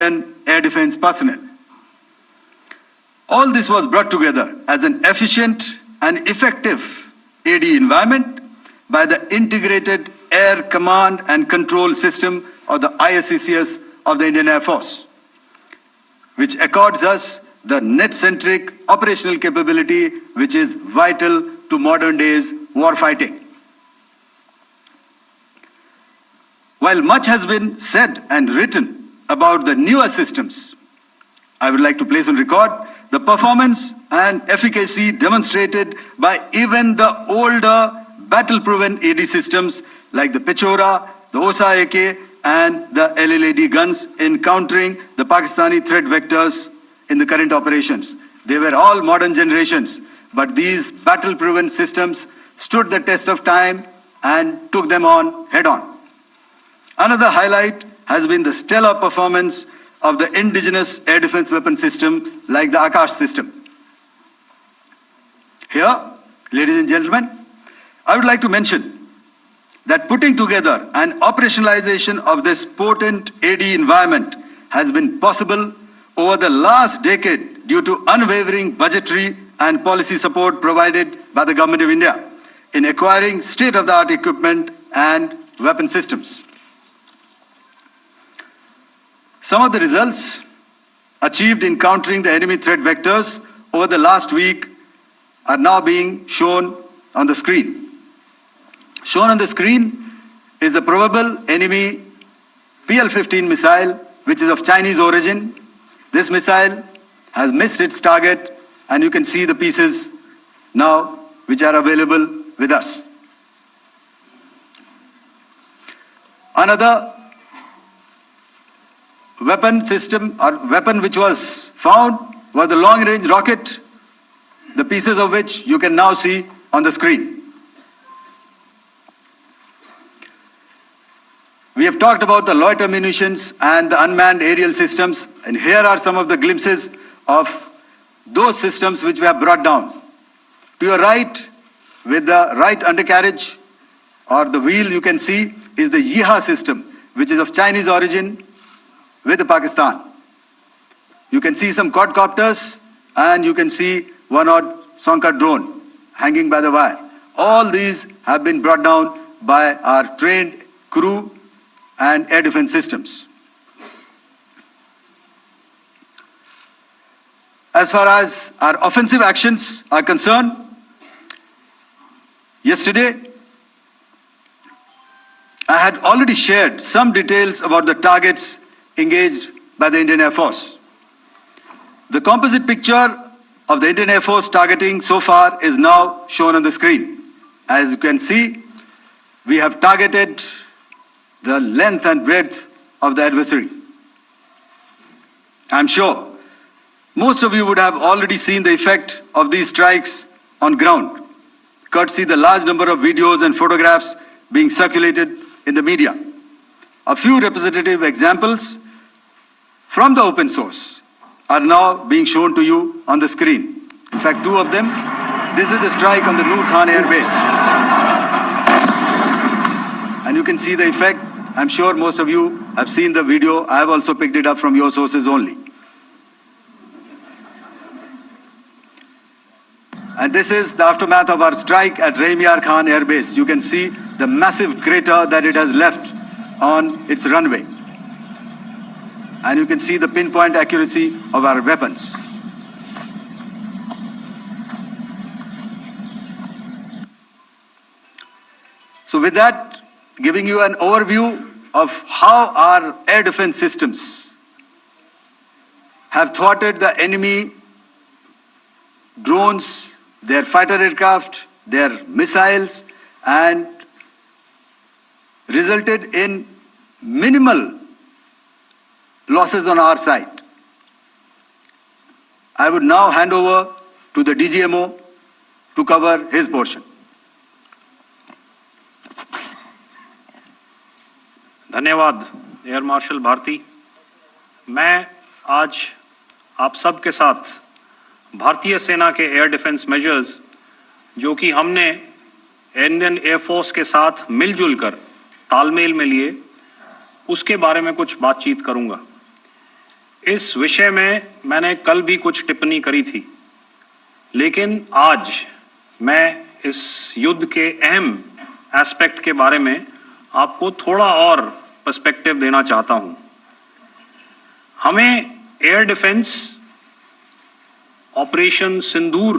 air defense personnel. All this was brought together as an efficient and effective AD environment by the Integrated Air Command and Control System, or the ISCCS of the Indian Air Force, which accords us the net-centric operational capability which is vital to modern days war fighting. While much has been said and written about the newer systems, I would like to place on record the performance and efficacy demonstrated by even the older battle-proven AD systems like the Pechora, the OSA AK and the LLAD guns in countering the Pakistani threat vectors in the current operations. They were all modern generations, but these battle-proven systems stood the test of time and took them on head-on. Another highlight has been the stellar performance of the indigenous air defense weapon system like the Akash system. Here, ladies and gentlemen, I would like to mention that putting together an operationalization of this potent AD environment has been possible over the last decade due to unwavering budgetary and policy support provided by the Government of India in acquiring state-of-the-art equipment and weapon systems. Some of the results achieved in countering the enemy threat vectors over the last week are now being shown on the screen. Shown on the screen is the probable enemy PL-15 missile, which is of Chinese origin. This missile has missed its target, and you can see the pieces now which are available with us. Another weapon system or weapon which was found was the long-range rocket, the pieces of which you can now see on the screen. We have talked about the loiter munitions and the unmanned aerial systems, and here are some of the glimpses of those systems which we have brought down. To your right, with the right undercarriage or the wheel, you can see is the Yeeha system, which is of Chinese origin with Pakistan. You can see some quadcopters and you can see one odd Sonka drone hanging by the wire. All these have been brought down by our trained crew and air defense systems. As far as our offensive actions are concerned, yesterday I had already shared some details about the targets engaged by the Indian Air Force. The composite picture of the Indian Air Force targeting so far is now shown on the screen. As you can see, we have targeted the length and breadth of the adversary. I'm sure most of you would have already seen the effect of these strikes on ground, courtesy the large number of videos and photographs being circulated in the media. A few representative examples from the open source are now being shown to you on the screen. In fact, two of them. This is the strike on the Noor Khan Air Base. And you can see the effect. I'm sure most of you have seen the video. I have also picked it up from your sources only. And this is the aftermath of our strike at Rahim Yar Khan Air Base. You can see the massive crater that it has left on its runway. And you can see the pinpoint accuracy of our weapons. So with that, giving you an overview of how our air defense systems have thwarted the enemy drones, their fighter aircraft, their missiles, and resulted in minimal losses on our side. I would now hand over to the DGMO to cover his portion. धन्यवाद air marshal Bharti. मैं आज आप सब के साथ भारतीय सेना के एयर डिफेंस मेजर्स जो कि हमने इंडियन एयर फोर्स के साथ मिलजुल कर तालमेल में लिए उसके बारे में कुछ बातचीत करूंगा। इस विषय में मैंने कल भी कुछ टिप्पणी करी थी, लेकिन आज मैं इस युद्ध के अहम एस्पेक्ट के बारे में आपको थोड़ा और पर्सपेक्टिव देना चाहता हूं। हमें एयर डिफेंस ऑपरेशन सिंदूर